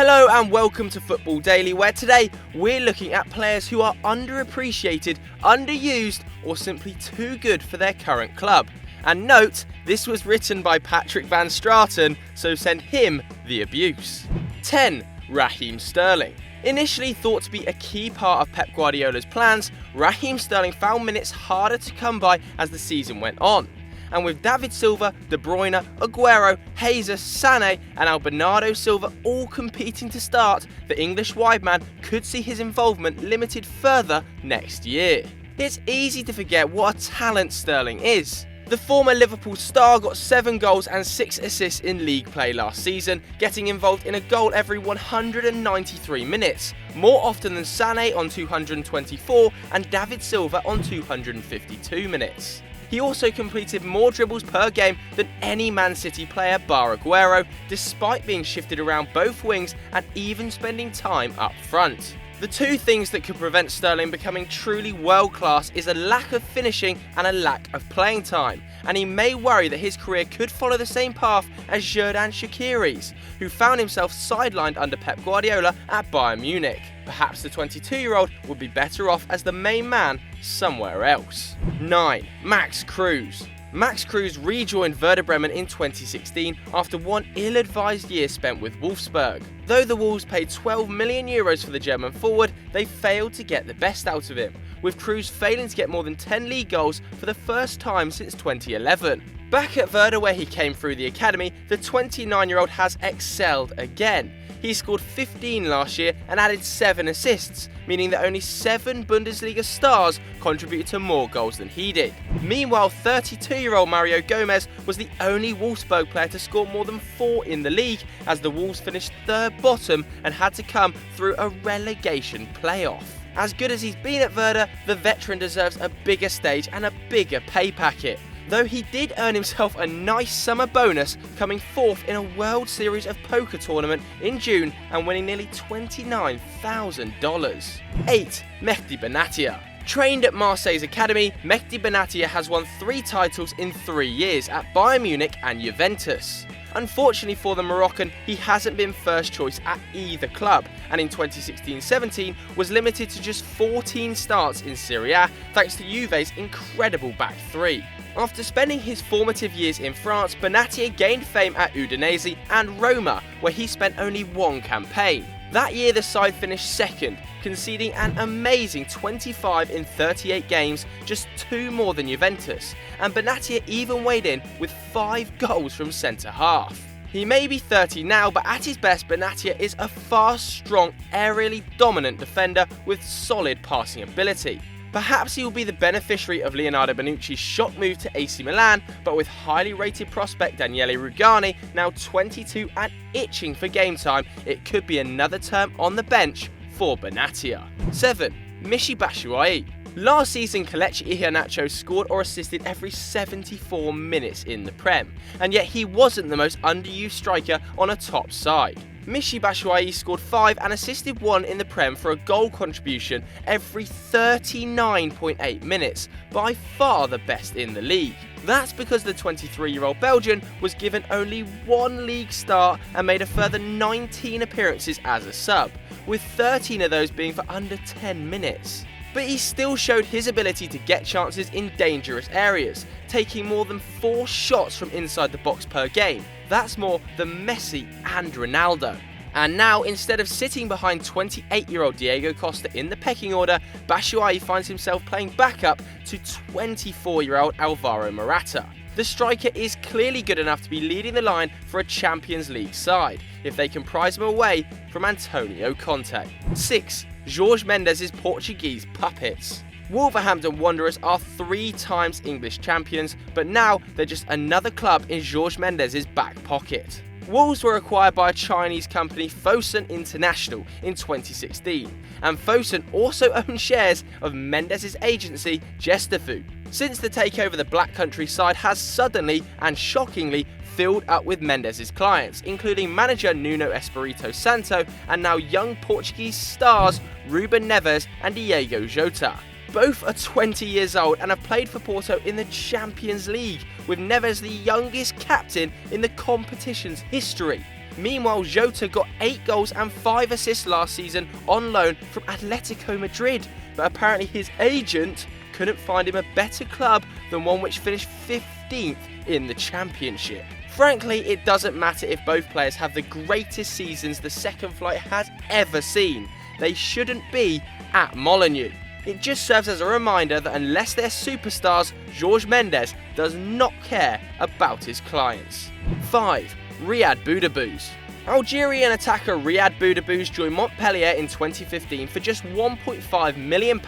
Hello and welcome to Football Daily, where today we're looking at players who are underappreciated, underused, or simply too good for their current club. And note, this was written by Patrick Van Straten, so send him the abuse. 10. Raheem Sterling. Initially thought to be a key part of Pep Guardiola's plans, Raheem Sterling found minutes harder to come by as the season went on. And with David Silva, De Bruyne, Aguero, Jesus, Sané and Bernardo Silva all competing to start, the English wide man could see his involvement limited further next year. It's easy to forget what a talent Sterling is. The former Liverpool star got 7 goals and 6 assists in league play last season, getting involved in a goal every 193 minutes, more often than Sané on 224 and David Silva on 252 minutes. He also completed more dribbles per game than any Man City player bar Aguero, despite being shifted around both wings and even spending time up front. The two things that could prevent Sterling becoming truly world-class is a lack of finishing and a lack of playing time, and he may worry that his career could follow the same path as Xherdan Shaqiri's, who found himself sidelined under Pep Guardiola at Bayern Munich. Perhaps the 22-year-old would be better off as the main man somewhere else. 9. Max Kruse. Max Kruse rejoined Werder Bremen in 2016 after one ill-advised year spent with Wolfsburg. Though the Wolves paid €12 million for the German forward, they failed to get the best out of him, with Kruse failing to get more than 10 league goals for the first time since 2011. Back at Werder, where he came through the academy, the 29-year-old has excelled again. He scored 15 last year and added 7 assists, meaning that only 7 Bundesliga stars contributed to more goals than he did. Meanwhile, 32-year-old Mario Gomez was the only Wolfsburg player to score more than 4 in the league, as the Wolves finished third bottom and had to come through a relegation playoff. As good as he's been at Werder, the veteran deserves a bigger stage and a bigger pay packet. Though he did earn himself a nice summer bonus, coming 4th in a World Series of Poker tournament in June and winning nearly $29,000. 8. Mehdi Benatia. Trained at Marseille's academy, Mehdi Benatia has won 3 titles in 3 years at Bayern Munich and Juventus. Unfortunately for the Moroccan, he hasn't been first choice at either club, and in 2016-17 was limited to just 14 starts in Serie A thanks to Juve's incredible back 3. After spending his formative years in France, Benatia gained fame at Udinese and Roma, where he spent only 1 campaign. That year the side finished second, conceding an amazing 25 in 38 games, just 2 more than Juventus, and Benatia even weighed in with 5 goals from centre-half. He may be 30 now, but at his best Benatia is a fast, strong, aerially dominant defender with solid passing ability. Perhaps he will be the beneficiary of Leonardo Bonucci's shock move to AC Milan, but with highly rated prospect Daniele Rugani now 22 and itching for game time, it could be another term on the bench for Benatia. 7. Michy Batshuayi. Last season, Kelechi Iheanacho scored or assisted every 74 minutes in the Prem, and yet he wasn't the most underused striker on a top side. Michy Batshuayi scored 5 and assisted 1 in the Prem for a goal contribution every 39.8 minutes, by far the best in the league. That's because the 23-year-old Belgian was given only 1 league start and made a further 19 appearances as a sub, with 13 of those being for under 10 minutes. But he still showed his ability to get chances in dangerous areas, taking more than 4 shots from inside the box per game. That's more than Messi and Ronaldo. And now, instead of sitting behind 28-year-old Diego Costa in the pecking order, Batshuayi finds himself playing backup to 24-year-old Alvaro Morata. The striker is clearly good enough to be leading the line for a Champions League side, if they can prize him away from Antonio Conte. 6. Jorge Mendes' Portuguese puppets. Wolverhampton Wanderers are 3 times English champions, but now they're just another club in Jorge Mendes' back pocket. Wolves were acquired by a Chinese company, Fosun International, in 2016, and Fosun also owns shares of Mendes' agency, Gestafu. Since the takeover, the Black Country side has suddenly and shockingly filled up with Mendes' clients, including manager Nuno Espirito Santo and now young Portuguese stars Ruben Neves and Diego Jota. Both are 20 years old and have played for Porto in the Champions League, with Neves the youngest captain in the competition's history. Meanwhile, Jota got 8 goals and 5 assists last season on loan from Atletico Madrid, but apparently his agent couldn't find him a better club than one which finished 15th in the Championship. Frankly, it doesn't matter if both players have the greatest seasons the second flight has ever seen. They shouldn't be at Molineux. It just serves as a reminder that unless they're superstars, Jorge Mendes does not care about his clients. 5. Riyad Boudebouz. Algerian attacker Riyad Boudebouz joined Montpellier in 2015 for just £1.5 million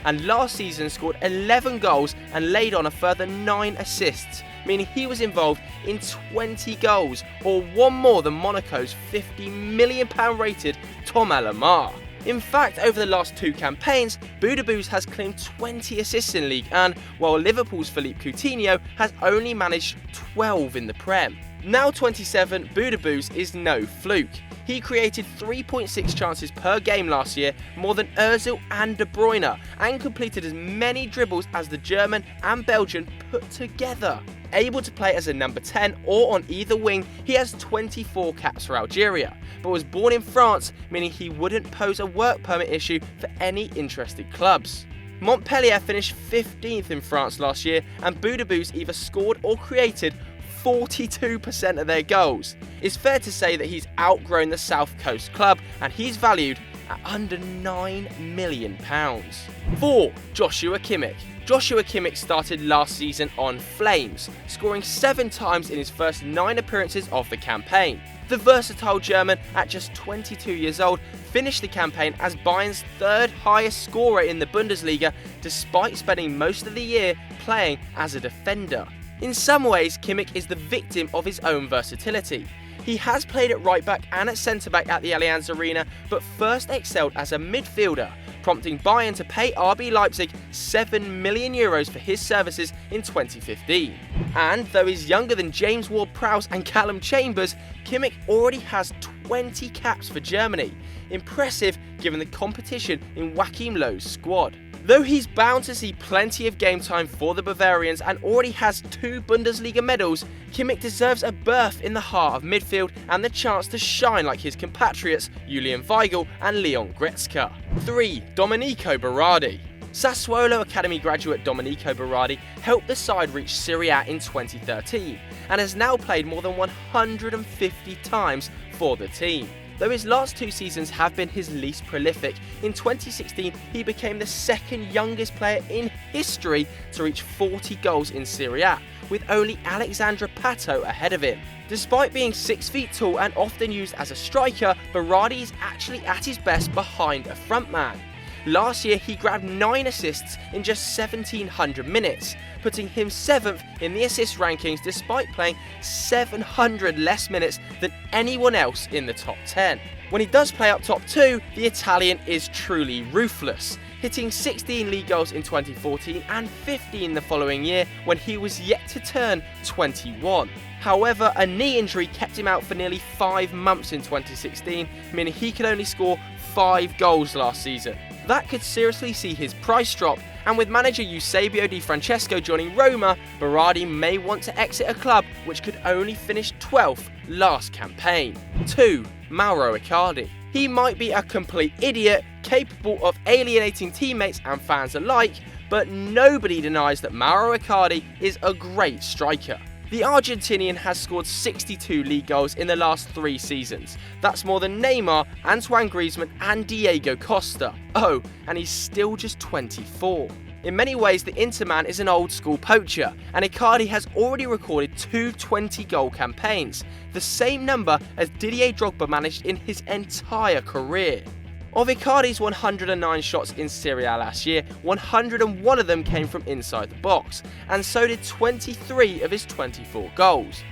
and last season scored 11 goals and laid on a further 9 assists, meaning he was involved in 20 goals, or one more than Monaco's £50 million rated Thomas Lemar. In fact, over the last 2 campaigns, Boudebouz has claimed 20 assists in league, and while Liverpool's Philippe Coutinho has only managed 12 in the Prem. Now 27, Boudebouz is no fluke. He created 3.6 chances per game last year, more than Ozil and De Bruyne, and completed as many dribbles as the German and Belgian put together. Able to play as a number 10 or on either wing, he has 24 caps for Algeria, but was born in France, meaning he wouldn't pose a work permit issue for any interested clubs. Montpellier finished 15th in France last year, and Boudebouz either scored or created 42% of their goals. It's fair to say that he's outgrown the South Coast club, and he's valued at under £9 million. 4. Joshua Kimmich. Joshua Kimmich started last season on flames, scoring 7 times in his first 9 appearances of the campaign. The versatile German, at just 22 years old, finished the campaign as Bayern's 3rd highest scorer in the Bundesliga, despite spending most of the year playing as a defender. In some ways, Kimmich is the victim of his own versatility. He has played at right back and at centre back at the Allianz Arena, but first excelled as a midfielder, prompting Bayern to pay RB Leipzig €7 million for his services in 2015. And though he's younger than James Ward-Prowse and Callum Chambers, Kimmich already has 20 caps for Germany. Impressive given the competition in Joachim Löw's squad. Though he's bound to see plenty of game time for the Bavarians and already has 2 Bundesliga medals, Kimmich deserves a berth in the heart of midfield and the chance to shine like his compatriots Julian Weigl and Leon Goretzka. 3. Domenico Berardi. Sassuolo Academy graduate Domenico Berardi helped the side reach Serie A in 2013 and has now played more than 150 times for the team. Though his last 2 seasons have been his least prolific, in 2016 he became the 2nd youngest player in history to reach 40 goals in Serie A, with only Alexandre Pato ahead of him. Despite being 6 feet tall and often used as a striker, Berardi is actually at his best behind a frontman. Last year he grabbed 9 assists in just 1,700 minutes, putting him 7th in the assist rankings despite playing 700 less minutes than anyone else in the top 10. When he does play up top 2, the Italian is truly ruthless, hitting 16 league goals in 2014 and 15 the following year when he was yet to turn 21. However, a knee injury kept him out for nearly 5 months in 2016, meaning he could only score 5 goals last season. That could seriously see his price drop, and with manager Eusebio Di Francesco joining Roma, Berardi may want to exit a club which could only finish 12th last campaign. 2. Mauro Icardi. He might be a complete idiot, capable of alienating teammates and fans alike, but nobody denies that Mauro Icardi is a great striker. The Argentinian has scored 62 league goals in the last 3 seasons. That's more than Neymar, Antoine Griezmann and Diego Costa. Oh, and he's still just 24. In many ways, the Interman is an old school poacher, and Icardi has already recorded 2 20-goal campaigns, the same number as Didier Drogba managed in his entire career. Of Icardi's 109 shots in Serie A last year, 101 of them came from inside the box, and so did 23 of his 24 goals.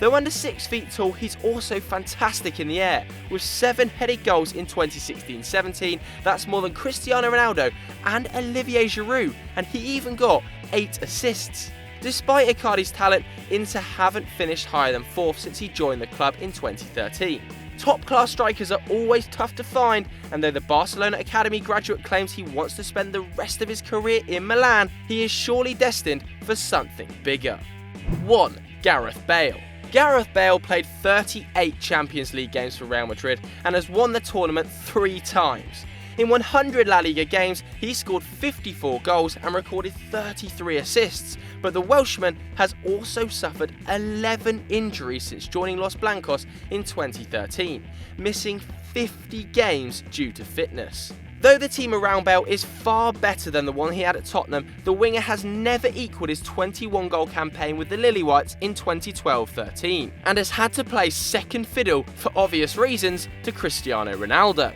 Though under 6 feet tall, he's also fantastic in the air, with 7 headed goals in 2016-17, that's more than Cristiano Ronaldo and Olivier Giroud, and he even got 8 assists. Despite Icardi's talent, Inter haven't finished higher than 4th since he joined the club in 2013. Top-class strikers are always tough to find, and though the Barcelona Academy graduate claims he wants to spend the rest of his career in Milan, he is surely destined for something bigger. 1. Gareth Bale. Gareth Bale played 38 Champions League games for Real Madrid and has won the tournament 3 times. In 100 La Liga games, he scored 54 goals and recorded 33 assists, but the Welshman has also suffered 11 injuries since joining Los Blancos in 2013, missing 50 games due to fitness. Though the team around Bale is far better than the one he had at Tottenham, the winger has never equalled his 21-goal campaign with the Lily-Whites in 2012-13, and has had to play second fiddle, for obvious reasons, to Cristiano Ronaldo.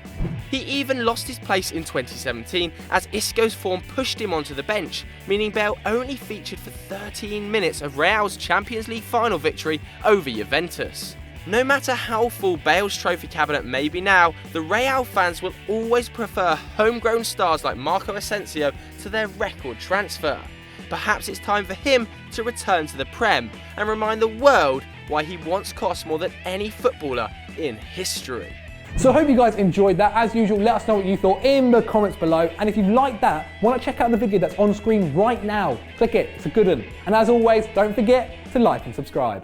He even lost his place in 2017 as Isco's form pushed him onto the bench, meaning Bale only featured for 13 minutes of Real's Champions League final victory over Juventus. No matter how full Bale's trophy cabinet may be now, the Real fans will always prefer homegrown stars like Marco Asensio to their record transfer. Perhaps it's time for him to return to the Prem and remind the world why he once cost more than any footballer in history. So I hope you guys enjoyed that. As usual, let us know what you thought in the comments below. And if you liked that, why not check out the video that's on screen right now? Click it, it's a good one. And as always, don't forget to like and subscribe.